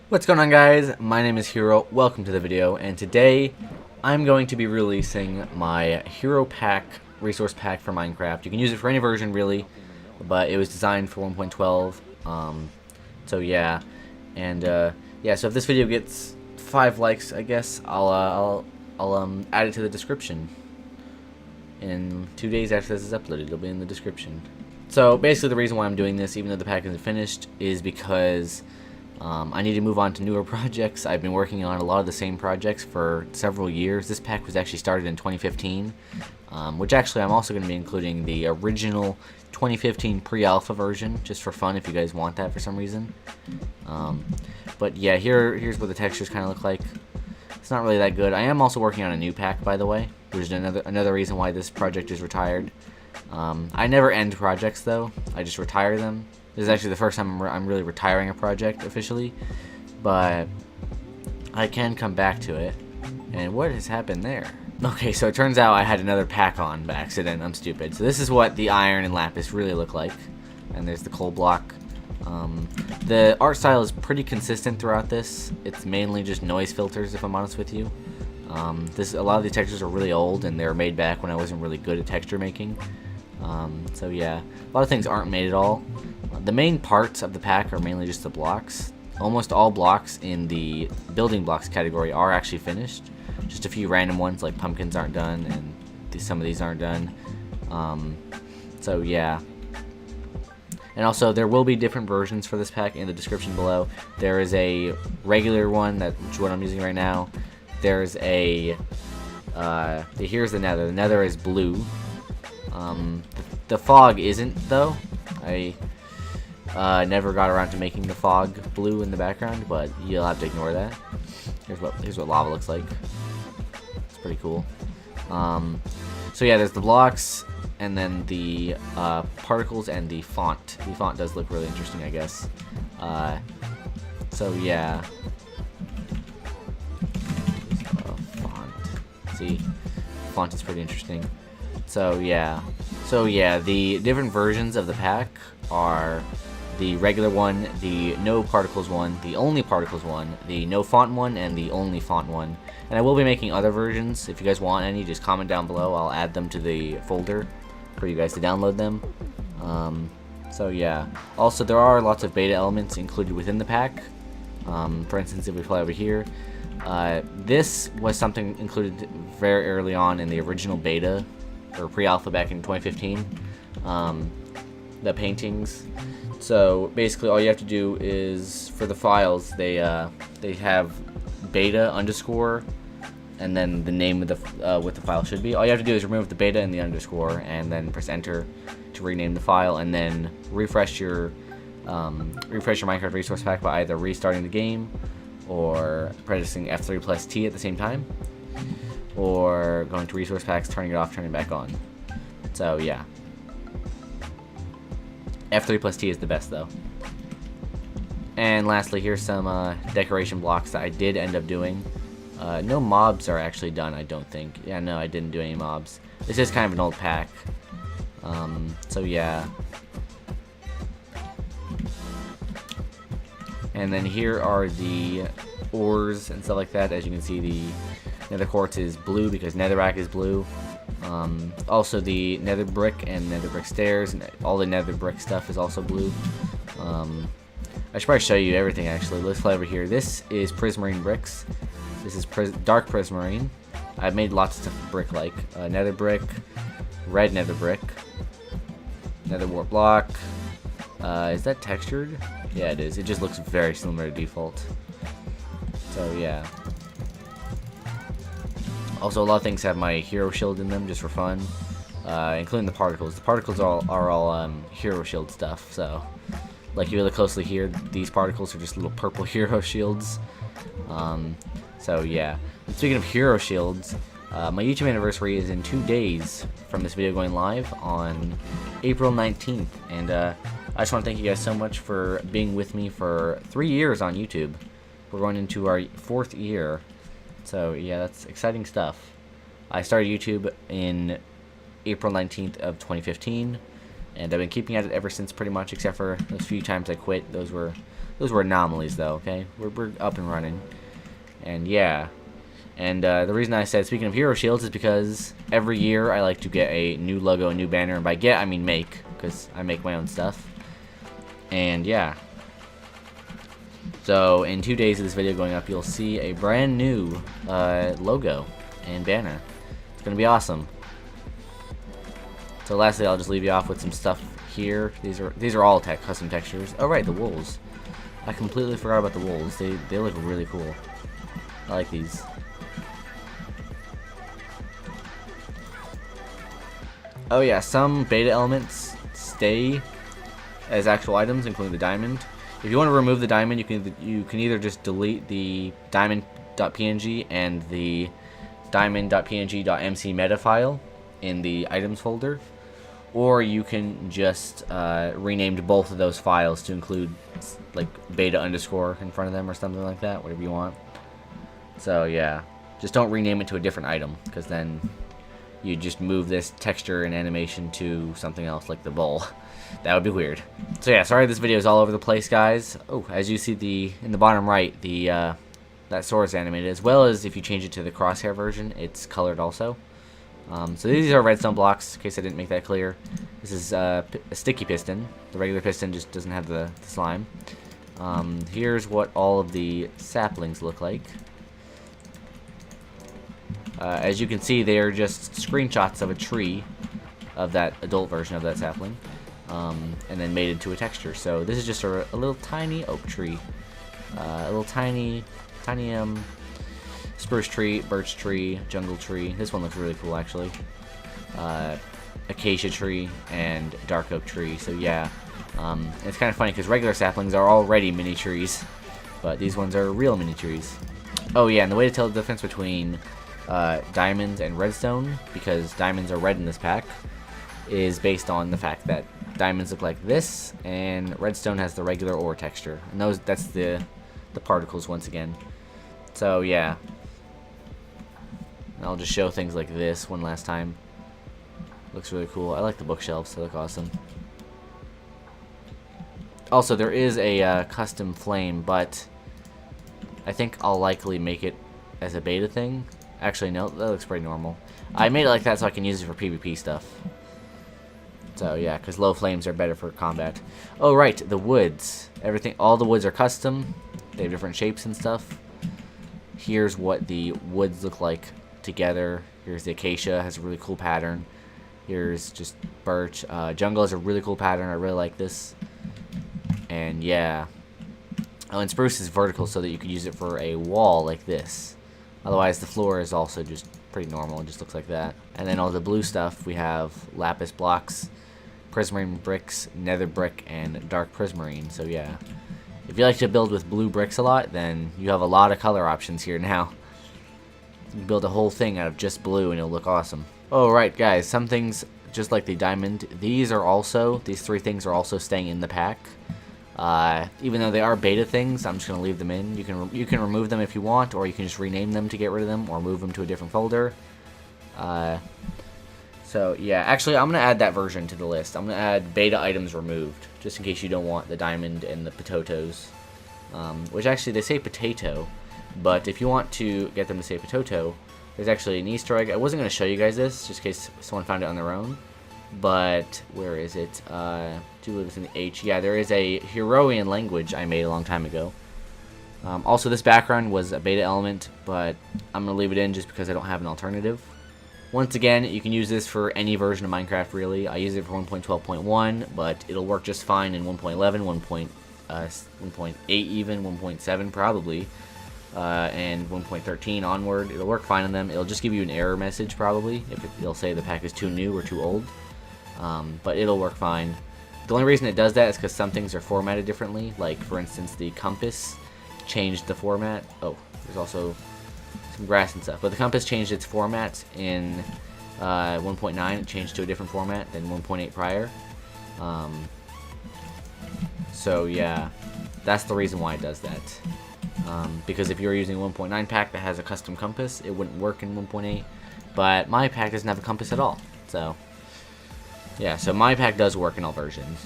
What's going on, guys? My name is Hero. Welcome to the video, and today I'm going to be releasing my Hero Pack resource pack for Minecraft. You can use it for any version really, but it was designed for 1.12. So yeah, and yeah. So if this video gets 5 likes, I guess I'll add it to the description. In 2 days after this is uploaded, it'll be in the description. So basically, the reason why I'm doing this, even though the pack isn't finished, is because I need to move on to newer projects. I've been working on a lot of the same projects for several years. This pack was actually started in 2015, which actually I'm also going to be including the original 2015 pre-alpha version, just for fun if you guys want that for some reason. But yeah, here's what the textures kind of look like. It's not really that good. I am also working on a new pack, by the way, which is another reason why this project is retired. I never end projects, though. I just retire them. This is actually the first time I'm really retiring a project officially, but I can come back to it. And what has happened there? Okay, so it turns out I had another pack on by accident. I'm stupid. So this is what the iron and lapis really look like. And there's the coal block. The art style is pretty consistent throughout this. It's mainly just noise filters, if I'm honest with you. A lot of these textures are really old, and they were made back when I wasn't really good at texture making. So yeah, a lot of things aren't made at all. The main parts of the pack are mainly just the blocks. Almost all blocks in the building blocks category are actually finished. Just a few random ones like pumpkins aren't done, and some of these aren't done. So yeah. And also, there will be different versions for this pack in the description below. There is a regular one, which is what I'm using right now. There's a here's the nether. The nether is blue. The fog isn't, though. I never got around to making the fog blue in the background, but you'll have to ignore that. Here's what lava looks like. It's pretty cool. So yeah, there's the blocks, and then the particles and the font. The font does look really interesting, I guess. So yeah. Font. See, font is pretty interesting. So yeah, the different versions of the pack are the regular one, the no particles one, the only particles one, the no font one, and the only font one. And I will be making other versions. If you guys want any, just comment down below. I'll add them to the folder for you guys to download them. So yeah. Also, there are lots of beta elements included within the pack. For instance, if we play over here, this was something included very early on in the original beta, or pre-alpha back in 2015. The paintings. So basically, all you have to do is, for the files, they have beta underscore, and then the name of the what the file should be. All you have to do is remove the beta and the underscore, and then press enter to rename the file, and then refresh your Minecraft resource pack by either restarting the game, or pressing F3 plus T at the same time, or going to resource packs, turning it off, turning it back on. So yeah. F3 plus T is the best, though. And lastly, here's some decoration blocks that I did end up doing. No mobs are actually done, I don't think. Yeah, no, I didn't do any mobs. This is kind of an old pack. So yeah. And then here are the ores and stuff like that. As you can see, the nether quartz is blue because netherrack is blue. Also, the nether brick and nether brick stairs and all the nether brick stuff is also blue. I should probably show you everything, actually. Let's play over here. This is prismarine bricks. This is dark prismarine. I've made lots of stuff brick-like. Nether brick, red nether brick, nether wart block. Is that textured? Yeah, it is. It just looks very similar to default. So yeah. Also, a lot of things have my hero shield in them just for fun, including the particles. The particles are all hero shield stuff. So, like, you look closely here, these particles are just little purple hero shields. So yeah. And speaking of hero shields, my YouTube anniversary is in 2 days from this video going live on April 19th, and I just want to thank you guys so much for being with me for 3 years on YouTube. We're going into our 4th year. So yeah, that's exciting stuff. I started YouTube in April 19th of 2015, and I've been keeping at it ever since, pretty much, except for those few times I quit. Those were Those were anomalies, though, okay? We're up and running. And yeah. And the reason I said, speaking of hero shields, is because every year I like to get a new logo, a new banner. And by get, I mean make, because I make my own stuff. And yeah. So in 2 days of this video going up, you'll see a brand new logo and banner. It's going to be awesome. So lastly, I'll just leave you off with some stuff here. These are all custom textures. Oh right, the wolves. I completely forgot about the wolves. They look really cool. I like these. Oh yeah, some beta elements stay as actual items, including the diamond. If you want to remove the diamond, you can either just delete the diamond.png and the diamond.png.mc meta file in the items folder, or you can just rename both of those files to include like beta underscore in front of them or something like that, whatever you want. So yeah, just don't rename it to a different item, because then you just move this texture and animation to something else like the bowl. That would be weird. So yeah, sorry this video is all over the place, guys. Oh, as you see in the bottom right, that sword is animated, as well as if you change it to the crosshair version, it's colored also. So these are redstone blocks, in case I didn't make that clear. This is a sticky piston. The regular piston just doesn't have the slime. Here's what all of the saplings look like. As you can see, they are just screenshots of a tree, of that adult version of that sapling, and then made into a texture. So this is just a little tiny oak tree, a little tiny spruce tree, birch tree, jungle tree. This one looks really cool, actually. Acacia tree and dark oak tree. So yeah, it's kind of funny because regular saplings are already mini trees, but these ones are real mini trees. Oh yeah, and the way to tell the difference between diamonds and redstone, because diamonds are red in this pack, is based on the fact that diamonds look like this and redstone has the regular ore texture, and that's the particles once again. So yeah, I'll just show things like this one last time. Looks really cool. I like the bookshelves, they look awesome. Also, there is a custom flame, but I think I'll likely make it as a beta thing. Actually, no, that looks pretty normal. I made it like that so I can use it for PvP stuff. So yeah, because low flames are better for combat. Oh right, the woods. All the woods are custom. They have different shapes and stuff. Here's what the woods look like together. Here's the acacia, has a really cool pattern. Here's just birch. Jungle has a really cool pattern. I really like this. And yeah. Oh, and spruce is vertical so that you can use it for a wall like this. Otherwise, the floor is also just pretty normal. It just looks like that. And then all the blue stuff, we have lapis blocks, prismarine bricks, nether brick, and dark prismarine. So yeah, if you like to build with blue bricks a lot, then you have a lot of color options here now. You can build a whole thing out of just blue and it'll look awesome. Oh right, guys, some things, just like the diamond, these three things are also staying in the pack. Even though they are beta things, I'm just going to leave them in. You can remove them if you want, or you can just rename them to get rid of them, or move them to a different folder. So yeah, actually I'm going to add that version to the list. I'm going to add beta items removed, just in case you don't want the diamond and the potatoes. Which actually, they say potato, but if you want to get them to say potato, there's actually an Easter egg. I wasn't going to show you guys this, just in case someone found it on their own. But where is it? Two letters in the H. Yeah, there is a Heroian language I made a long time ago. Also, this background was a beta element, but I'm going to leave it in just because I don't have an alternative. Once again, you can use this for any version of Minecraft, really. I use it for 1.12.1, but it'll work just fine in 1.11, 1.8 even, 1.7 probably, and 1.13 onward. It'll work fine on them. It'll just give you an error message, probably, if it'll say the pack is too new or too old. But it'll work fine. The only reason it does that is because some things are formatted differently. Like, for instance, the compass changed the format. Oh, there's also some grass and stuff. But the compass changed its format in 1.9. It changed to a different format than 1.8 prior. So, yeah, that's the reason why it does that. Because if you're using a 1.9 pack that has a custom compass, it wouldn't work in 1.8. But my pack doesn't have a compass at all. So, yeah, so my pack does work in all versions.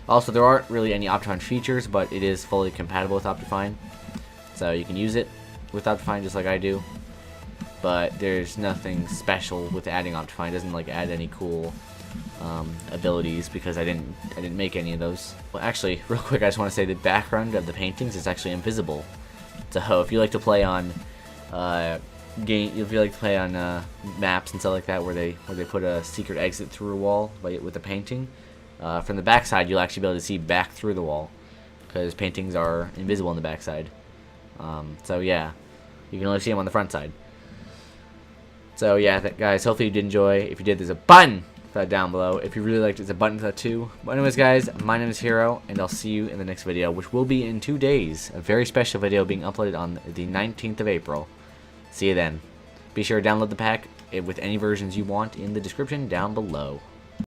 Also, there aren't really any Optifine features, but it is fully compatible with Optifine. So you can use it with Optifine just like I do. But there's nothing special with adding Optifine. It doesn't like add any cool abilities because I didn't make any of those. Well, actually, real quick, I just want to say the background of the paintings is actually invisible. So if you like to play on maps and stuff like that where they put a secret exit through a wall with a painting, from the backside you'll actually be able to see back through the wall because paintings are invisible on the backside. So yeah, you can only see them on the front side. So yeah, guys, hopefully you did enjoy. If you did, there's a button for that down below. If you really liked it, there's a button for that too. But anyways, guys, my name is Hero, and I'll see you in the next video, which will be in 2 days. A very special video being uploaded on the 19th of April. See you then. Be sure to download the pack with any versions you want in the description down below.